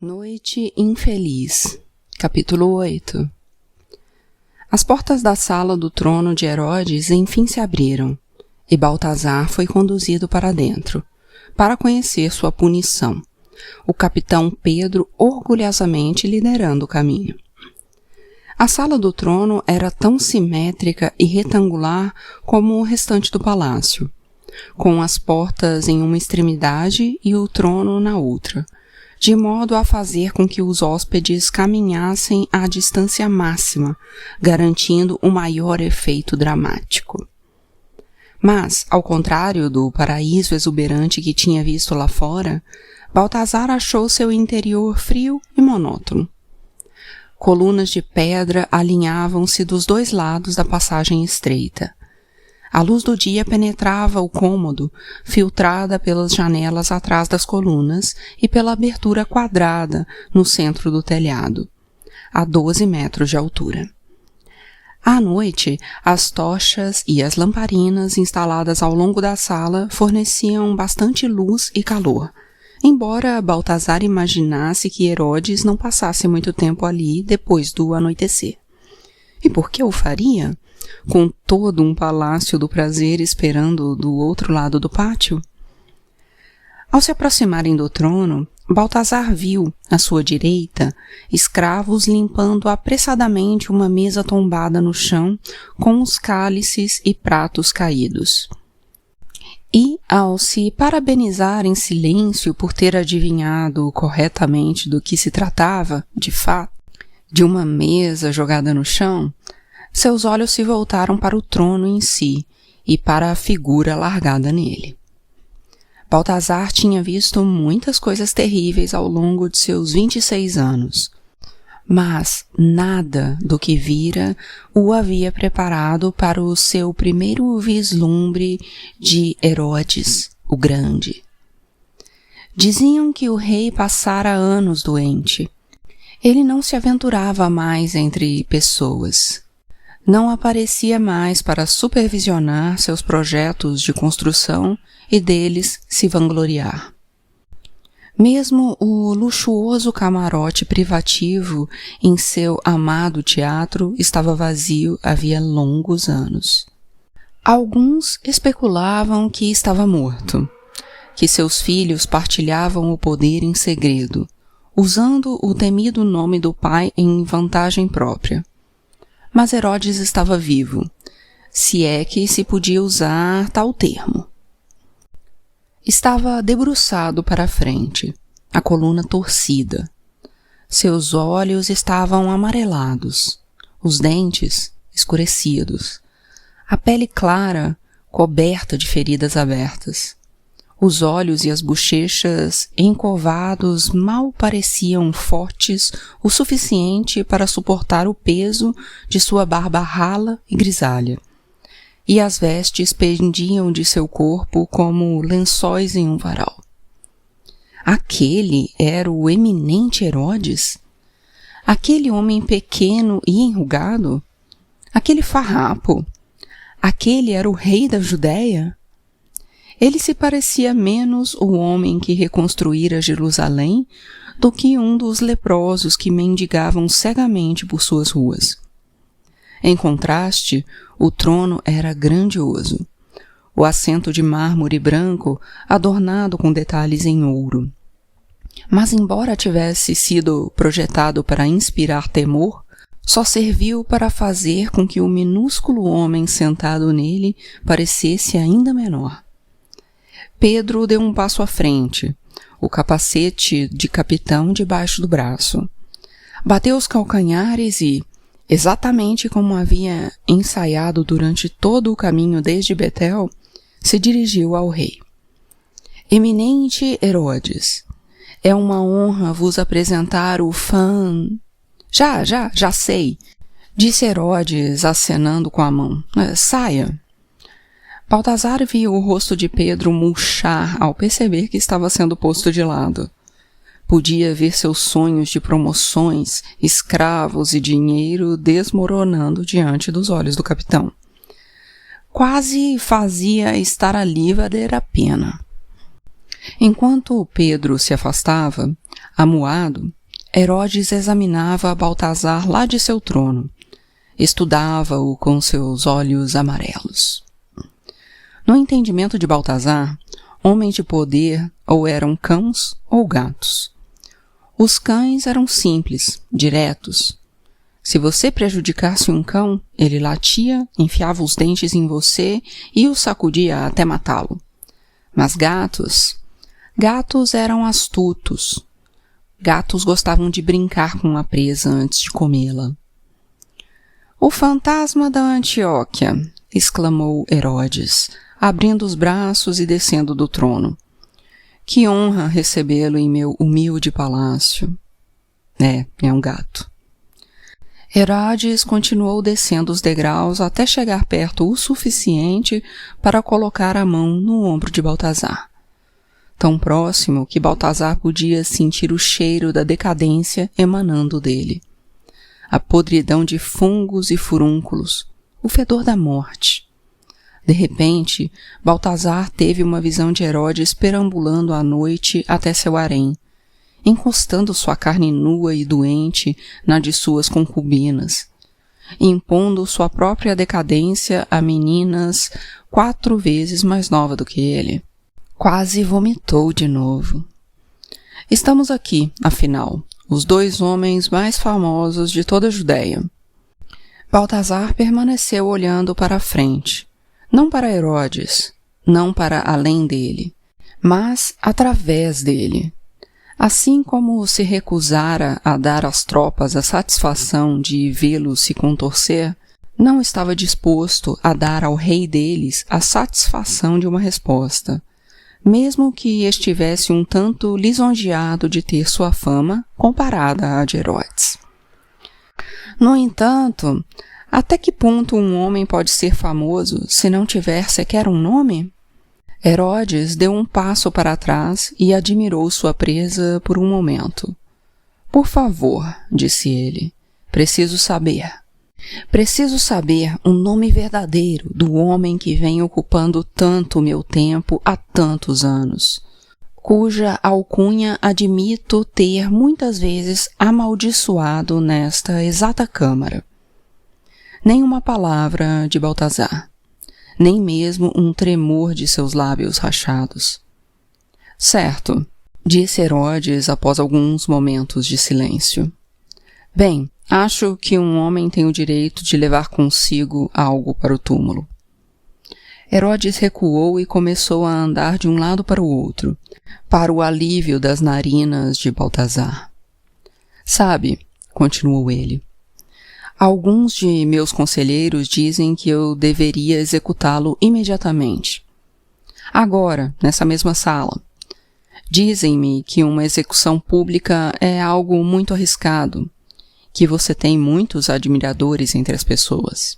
Noite infeliz. Capítulo 8. As portas da sala do trono de Herodes enfim se abriram, e Baltazar foi conduzido para dentro, para conhecer sua punição, o capitão Pedro orgulhosamente liderando o caminho. A sala do trono era tão simétrica e retangular como o restante do palácio, com as portas em uma extremidade e o trono na outra, de modo a fazer com que os hóspedes caminhassem à distância máxima, garantindo o maior efeito dramático. Mas, ao contrário do paraíso exuberante que tinha visto lá fora, Baltazar achou seu interior frio e monótono. Colunas de pedra alinhavam-se dos dois lados da passagem estreita. A luz do dia penetrava o cômodo, filtrada pelas janelas atrás das colunas e pela abertura quadrada no centro do telhado, a 12 metros de altura. À noite, as tochas e as lamparinas instaladas ao longo da sala forneciam bastante luz e calor, embora Baltazar imaginasse que Herodes não passasse muito tempo ali depois do anoitecer. E por que o faria? Com todo um palácio do prazer esperando do outro lado do pátio? Ao se aproximarem do trono, Baltazar viu, à sua direita, escravos limpando apressadamente uma mesa tombada no chão com os cálices e pratos caídos. E, ao se parabenizar em silêncio por ter adivinhado corretamente do que se tratava, de fato, de uma mesa jogada no chão, seus olhos se voltaram para o trono em si e para a figura largada nele. Baltazar tinha visto muitas coisas terríveis ao longo de seus 26 anos, mas nada do que vira o havia preparado para o seu primeiro vislumbre de Herodes, o Grande. Diziam que o rei passara anos doente. Ele não se aventurava mais entre pessoas. Não aparecia mais para supervisionar seus projetos de construção e deles se vangloriar. Mesmo o luxuoso camarote privativo em seu amado teatro estava vazio havia longos anos. Alguns especulavam que estava morto, que seus filhos partilhavam o poder em segredo, usando o temido nome do pai em vantagem própria. Mas Herodes estava vivo, se é que se podia usar tal termo. Estava debruçado para a frente, a coluna torcida. Seus olhos estavam amarelados, os dentes escurecidos, a pele clara coberta de feridas abertas. Os olhos e as bochechas encovados mal pareciam fortes o suficiente para suportar o peso de sua barba rala e grisalha, e as vestes pendiam de seu corpo como lençóis em um varal. Aquele era o eminente Herodes? Aquele homem pequeno e enrugado? Aquele farrapo? Aquele era o rei da Judéia? Ele se parecia menos o homem que reconstruíra Jerusalém do que um dos leprosos que mendigavam cegamente por suas ruas. Em contraste, o trono era grandioso, o assento de mármore branco adornado com detalhes em ouro. Mas embora tivesse sido projetado para inspirar temor, só serviu para fazer com que o minúsculo homem sentado nele parecesse ainda menor. Pedro deu um passo à frente, o capacete de capitão debaixo do braço. Bateu os calcanhares e, exatamente como havia ensaiado durante todo o caminho desde Betel, se dirigiu ao rei. Eminente Herodes, é uma honra vos apresentar o fã... Já sei, disse Herodes acenando com a mão. Saia. Baltazar viu o rosto de Pedro murchar ao perceber que estava sendo posto de lado. Podia ver seus sonhos de promoções, escravos e dinheiro desmoronando diante dos olhos do capitão. Quase fazia estar ali valer a pena. Enquanto Pedro se afastava, amuado, Herodes examinava Baltazar lá de seu trono. Estudava-o com seus olhos amarelos. No entendimento de Baltazar, homens de poder ou eram cães ou gatos. Os cães eram simples, diretos. Se você prejudicasse um cão, ele latia, enfiava os dentes em você e o sacudia até matá-lo. Mas gatos eram astutos. Gatos gostavam de brincar com a presa antes de comê-la. O fantasma da Antioquia, exclamou Herodes, abrindo os braços e descendo do trono. Que honra recebê-lo em meu humilde palácio. É um gato. Herodes continuou descendo os degraus até chegar perto o suficiente para colocar a mão no ombro de Baltazar. Tão próximo que Baltazar podia sentir o cheiro da decadência emanando dele. A podridão de fungos e furúnculos, o fedor da morte. De repente, Baltazar teve uma visão de Herodes perambulando à noite até seu harém, encostando sua carne nua e doente na de suas concubinas, impondo sua própria decadência a meninas 4 vezes mais novas do que ele. Quase vomitou de novo. Estamos aqui, afinal, os 2 homens mais famosos de toda a Judéia. Baltazar permaneceu olhando para a frente, não para Herodes, não para além dele, mas através dele. Assim como se recusara a dar às tropas a satisfação de vê-los se contorcer, não estava disposto a dar ao rei deles a satisfação de uma resposta, mesmo que estivesse um tanto lisonjeado de ter sua fama comparada à de Herodes. No entanto, até que ponto um homem pode ser famoso se não tiver sequer um nome? Herodes deu um passo para trás e admirou sua presa por um momento. Por favor, disse ele, preciso saber o nome verdadeiro do homem que vem ocupando tanto meu tempo há tantos anos, cuja alcunha admito ter muitas vezes amaldiçoado nesta exata câmara. Nem uma palavra de Baltazar, nem mesmo um tremor de seus lábios rachados. Certo, disse Herodes após alguns momentos de silêncio. Bem, acho que um homem tem o direito de levar consigo algo para o túmulo. Herodes recuou e começou a andar de um lado para o outro, para o alívio das narinas de Baltazar. Sabe, continuou ele, alguns de meus conselheiros dizem que eu deveria executá-lo imediatamente. Agora, nessa mesma sala. Dizem-me que uma execução pública é algo muito arriscado, que você tem muitos admiradores entre as pessoas.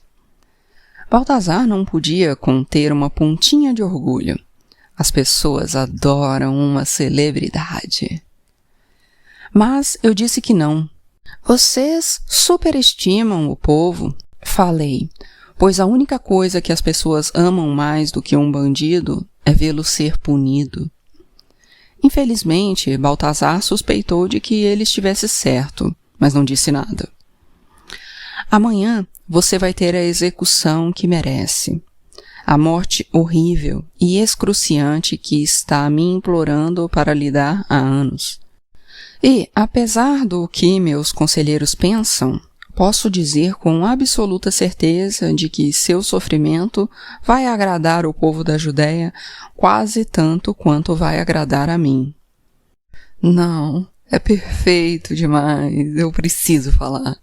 Baltazar não podia conter uma pontinha de orgulho. As pessoas adoram uma celebridade. Mas eu disse que não. Vocês superestimam o povo, falei, pois a única coisa que as pessoas amam mais do que um bandido é vê-lo ser punido. Infelizmente, Baltazar suspeitou de que ele estivesse certo, mas não disse nada. Amanhã você vai ter a execução que merece. A morte horrível e excruciante que está me implorando para lhe dar há anos. E, apesar do que meus conselheiros pensam, posso dizer com absoluta certeza de que seu sofrimento vai agradar o povo da Judéia quase tanto quanto vai agradar a mim. Não, é perfeito demais, eu preciso falar.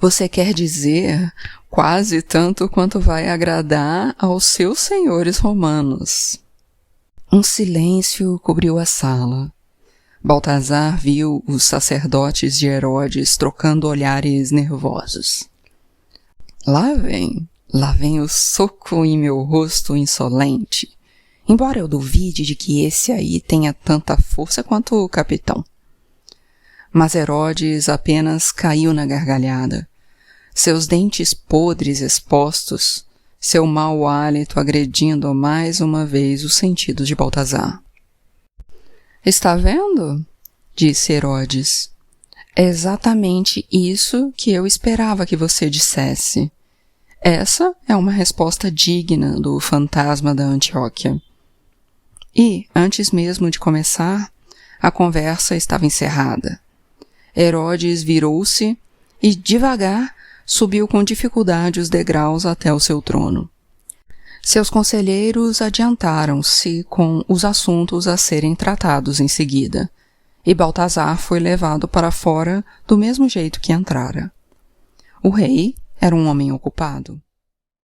Você quer dizer quase tanto quanto vai agradar aos seus senhores romanos. Um silêncio cobriu a sala. Baltazar viu os sacerdotes de Herodes trocando olhares nervosos. Lá vem o soco em meu rosto insolente, embora eu duvide de que esse aí tenha tanta força quanto o capitão. Mas Herodes apenas caiu na gargalhada, seus dentes podres expostos, seu mau hálito agredindo mais uma vez os sentidos de Baltazar. Está vendo? Disse Herodes. É exatamente isso que eu esperava que você dissesse. Essa é uma resposta digna do fantasma da Antioquia. E, antes mesmo de começar, a conversa estava encerrada. Herodes virou-se e, devagar, subiu com dificuldade os degraus até o seu trono. Seus conselheiros adiantaram-se com os assuntos a serem tratados em seguida, e Baltazar foi levado para fora do mesmo jeito que entrara. O rei era um homem ocupado.